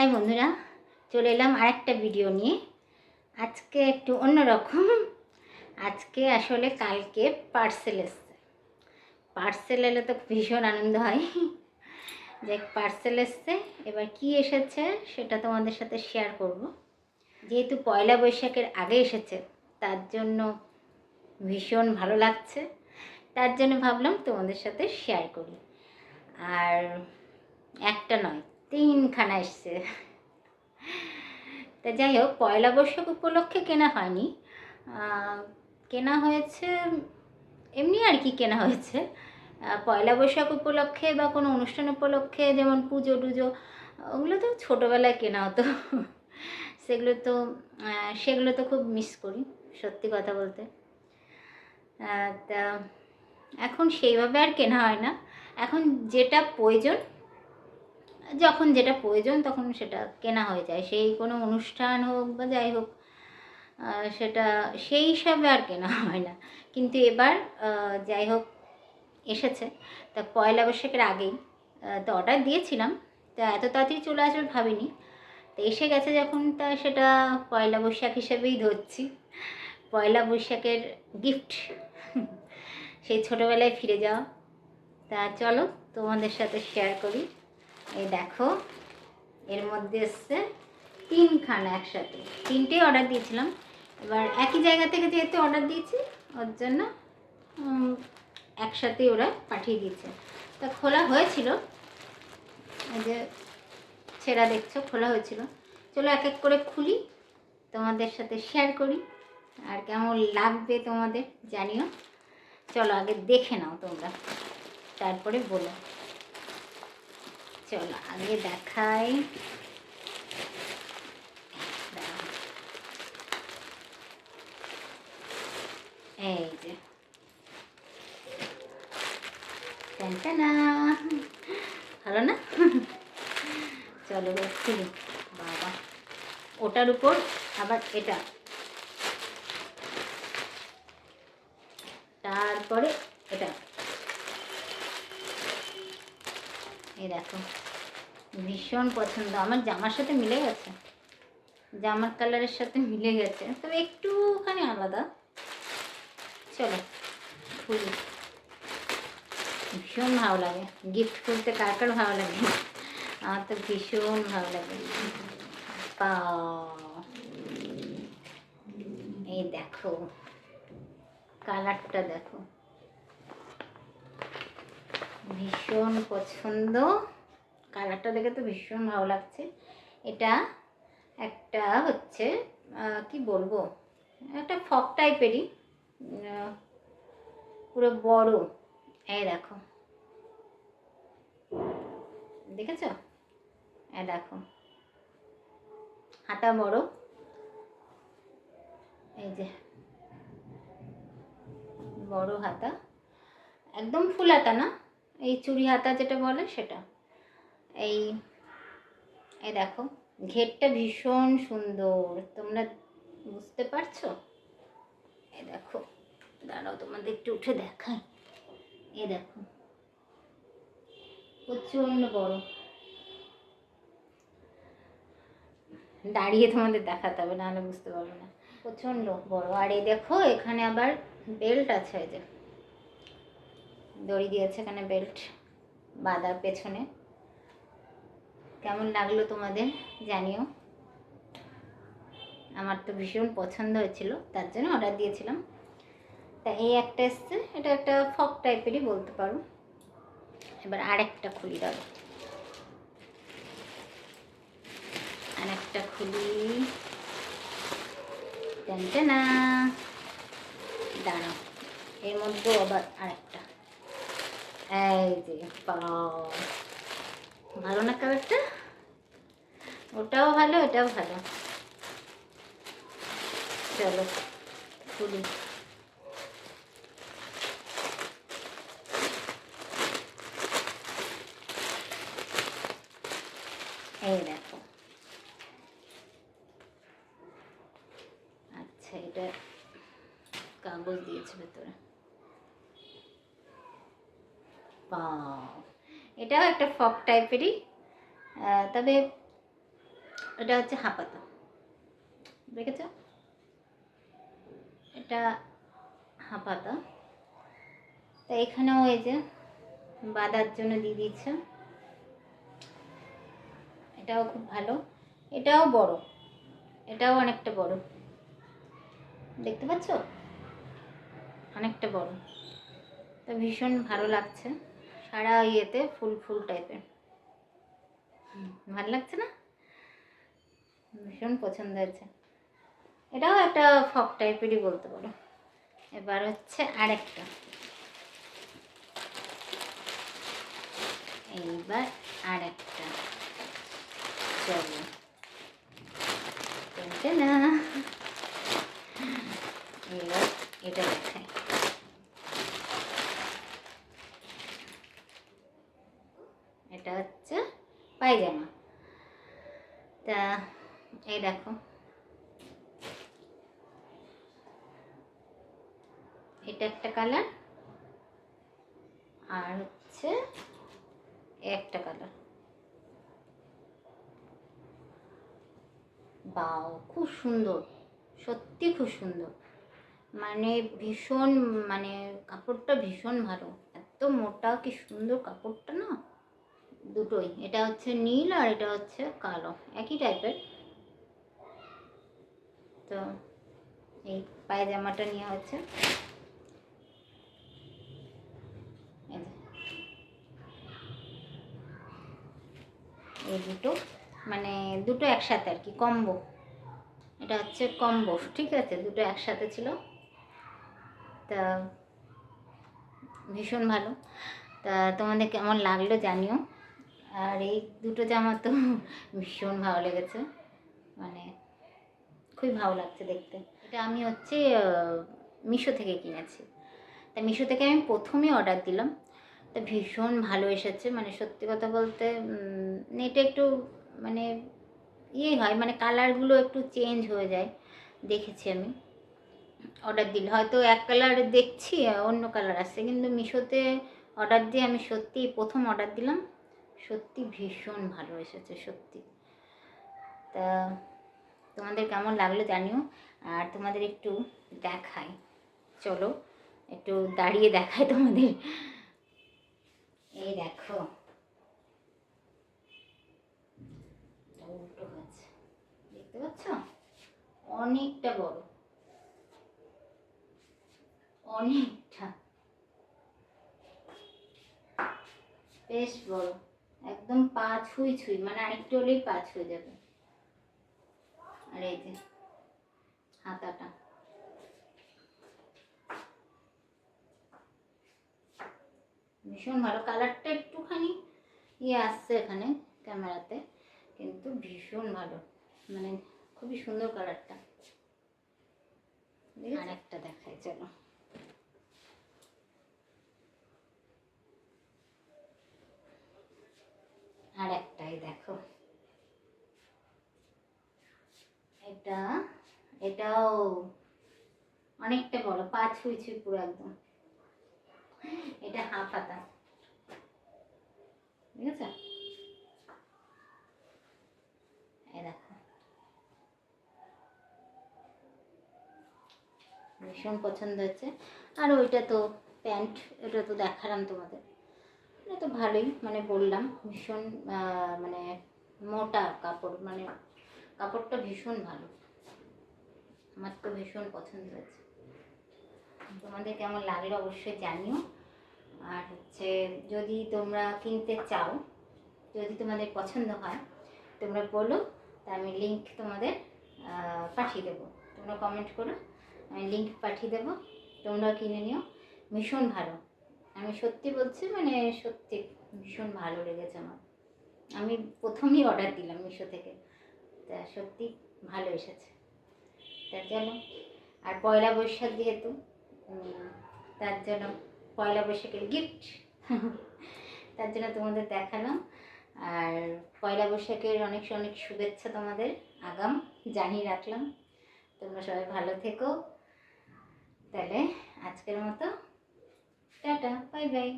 High বন্ধুরা, চলে এলাম আরেকটা ভিডিও নিয়ে। আজকে একটু অন্যরকম। আজকে আসলে কালকে পার্সেল এসছে। পার্সেল এলে তো ভীষণ আনন্দ হয় যে পার্সেল এসছে। এবার কি এসেছে সেটা তোমাদের সাথে শেয়ার করব। যেহেতু পয়লা বৈশাখের আগে এসেছে, তার জন্য ভীষণ ভালো লাগছে। তার জন্য ভাবলাম তোমাদের সাথে শেয়ার করি। আর একটা নয়, 3খানা এসছে। তা যাই হোক, পয়লা বৈশাখ উপলক্ষে কেনা হয়নি, কেনা হয়েছে এমনি আর কি। কেনা হয়েছে পয়লা বৈশাখ উপলক্ষে বা কোনো অনুষ্ঠান উপলক্ষে, যেমন পুজো টুজো, ওগুলো তো ছোটোবেলায় কেনা হতো। সেগুলো তো খুব মিস করি, সত্যি কথা বলতে। তা এখন সেইভাবে আর কেনা হয় না। এখন যেটা প্রয়োজন, যখন যেটা প্রয়োজন তখন সেটা কেনা হয়ে যায়। সেই কোনো অনুষ্ঠান হোক বা যাই হোক, সেটা সেই হিসাবে আর কেনা হয় না। কিন্তু এবার যাই হোক এসেছে। তা পয়লা বৈশাখের আগেই তো অর্ডার দিয়েছিলাম, তা এত তাড়াতাড়ি চলে আসবে ভাবিনি। তো এসে গেছে যখন, তা সেটা পয়লা বৈশাখ হিসেবেই ধরছি। পয়লা বৈশাখের গিফট, সেই ছোটোবেলায় ফিরে যাওয়া। তা চলো তোমাদের সাথে শেয়ার করি। এই দেখো, এর মধ্যে এসছে 3খানা একসাথে। 3টেই অর্ডার দিয়েছিলাম। এবার একই জায়গা থেকে যেহেতু অর্ডার দিয়েছি, ওর জন্য একসাথেই ওরা পাঠিয়ে দিয়েছে। তা খোলা হয়েছিল, এই যে ছেঁড়া দেখছো, খোলা হয়েছিল। চলো এক এক করে খুলি, তোমাদের সাথে শেয়ার করি। আর কেমন লাগবে তোমাদের জানিও। চলো আগে দেখে নাও তোমরা, তারপরে বলো। চলো আগে দেখাই। এই যে টানটানা, ভালো না? চলো খুলি। বাবা, ওটার উপর আবার এটা, তারপরে এটা। এই দেখো, ভীষণ পছন্দ। আমার জামার সাথে মিলে গেছে, জামার কালারের সাথে মিলে গেছে, তবে একটুখানি আলাদা। চলো খুলি। ভীষণ ভালো লাগে গিফট খুলতে। কার কার ভালো লাগে? আমার তো ভীষণ ভালো লাগে। এই দেখো, কালারটা দেখো, ভীষণ পছন্দ। কালারটা দেখে তো ভীষণ ভালো লাগছে। এটা একটা হচ্ছে কি বলবো, একটা ফক টাইপেরই, পুরো বড়। এই দেখো, দেখেছ? এই দেখো, হাতা বড়। এই যে বড় হাতা, একদম ফুল হাতা না, এই চুড়ি হাতা যেটা বলে সেটা। এই এই দেখো, ঘেরটা ভীষণ সুন্দর, তোমরা বুঝতে পারছো? এই দেখো, দাঁড়াও তোমাদের একটু উঠে দেখাই। এই দেখো, প্রচণ্ড বড়। দাঁড়িয়ে তোমাদের দেখাতে হবে, নাহলে বুঝতে পারবে না। প্রচণ্ড বড়। আর এই দেখো, এখানে আবার বেল্ট আছে। এই যে দড়ি দিয়েছে, এখানে বেল্ট বাঁধা পেছনে। কেমন লাগলো তোমাদের জানিও। আমার তো ভীষণ পছন্দ হয়েছিল, তার জন্য অর্ডার দিয়েছিলাম। তা এই একটা এসছে, এটা একটা ফক টাইপেরই বলতে পারো। এবার আরেকটা খুলি, দাঁড়ো আরেকটা খুলি। টানটানা, দাঁড়াও, এর মধ্যে আবার আরেকটা। এই যে ভালো না কালারটা? ওটাও ভালো, এটাও ভালো। চলো খুলি। এই দেখো, আচ্ছা এটা কাগজ দিয়েছে ভেতরে। এটাও একটা ফক টাইপেরই, তবে এটা হচ্ছে হাঁপাতা, দেখেছ? এটা হাঁপাতা। তা এখানেও এই যে বাঁধার জন্য দিয়ে দিচ্ছে, এটাও খুব ভালো। এটাও বড়, এটাও অনেকটা বড়, দেখতে পাচ্ছ? অনেকটা বড়। তো ভীষণ ভালো লাগছে, সারা ইয়েতে ফুল ফুল টাইপের, ভালো লাগছে না? ভীষণ পছন্দ হয়েছে। এটাও একটা ফক টাইপেরই বলতে পারো। এবার হচ্ছে আরেকটা, এইবার আরেকটা, চলো না, এবার এটা দেখাই। এটা হচ্ছে পায়জামা। তা এই দেখো, এটা একটা কালার, আর হচ্ছে একটা কালার। বাও, খুব সুন্দর, সত্যি খুব সুন্দর, মানে ভীষণ, মানে কাপড়টা ভীষণ ভালো, এত মোটা, কি সুন্দর কাপড়টা না, দুটোই। এটা হচ্ছে নীল আর এটা হচ্ছে কালো, একই টাইপের। তো এই পায়জামাটা নেওয়া হচ্ছে, এই দুটো, মানে দুটো একসাথে আর কি, কম্বো। এটা হচ্ছে কম্বো, ঠিক আছে, দুটো একসাথে ছিল। তা ভীষণ ভালো। তা তোমাদের কেমন লাগলো জানিও। আর এই দুটো জামা তো ভীষণ ভালো লেগেছে, মানে খুবই ভালো লাগছে দেখতে। এটা আমি হচ্ছে মিশো থেকে কিনেছি। তা মিশো থেকে আমি প্রথমেই অর্ডার দিলাম, তা ভীষণ ভালো এসেছে। মানে সত্যি কথা বলতে নেটে একটু মানে ইয়ে হয়, মানে কালারগুলো একটু চেঞ্জ হয়ে যায়, দেখেছি আমি। অর্ডার দিলে হয়তো এক কালার দেখছি, অন্য কালার আসছে, কিন্তু মিশোতে অর্ডার দিয়ে আমি সত্যি প্রথম অর্ডার দিলাম, সত্যি ভীষণ ভালো এসেছে সত্যি। তা তোমাদের কেমন লাগলো জানিও। আর তোমাদের একটু দেখাই, চলো একটু দাঁড়িয়ে দেখাই তোমাদের। এই দেখো, উল্টো হচ্ছে, দেখতে পাচ্ছ? অনেকটা বড়, অনেকটা, বেশ বড়, একদম পা ছুঁই ছুঁই, মানে আরেকটু হলেই পা ছুঁয়ে যাবে। আর এই যে হাতাটা, ভীষণ ভালো। কালারটা একটুখানি ইয়ে আসছে এখানে ক্যামেরাতে, কিন্তু ভীষণ ভালো, মানে খুবই সুন্দর কালারটা। আর একটা দেখাই, চলো। আর একটাই দেখো, এটা, এটাও অনেকটা বড়, পা ছুঁই ছুঁই পুরো একদম। এটা হাফ হাতা, ঠিক আছে? এই দেখো, ভীষণ পছন্দ হচ্ছে। আর ওইটা তো প্যান্ট, ওটা তো দেখালাম তোমাদের, এটা তো ভালোই, মানে বললাম ভীষণ মানে মোটা কাপড়, মানে কাপড়টা ভীষণ ভালো, আমার তো ভীষণ পছন্দ হয়েছে। তোমাদের কেমন লাগলো অবশ্যই জানিও। আর হচ্ছে যদি তোমরা কিনতে চাও, যদি তোমাদের পছন্দ হয়, তোমরা বলো, তা আমি লিঙ্ক তোমাদের পাঠিয়ে দেবো। তোমরা কমেন্ট করো, আমি লিঙ্ক পাঠিয়ে দেবো, তোমরা কিনে নিও। ভীষণ ভালো, আমি সত্যি বলছি, মানে সত্যি ভীষণ ভালো লেগেছে আমার। আমি প্রথমেই অর্ডার দিলাম মিশো থেকে, তা সত্যি ভালো এসেছে। তার জন্য, আর পয়লা বৈশাখ যেহেতু, তার জন্য পয়লা বৈশাখের গিফট তার জন্য তোমাদের দেখালাম। আর পয়লা বৈশাখের অনেক অনেক শুভেচ্ছা তোমাদের আগাম জানিয়ে রাখলাম। তোমরা সবাই ভালো থেকো। তাহলে আজকের মতো টাটা, বাই বাই।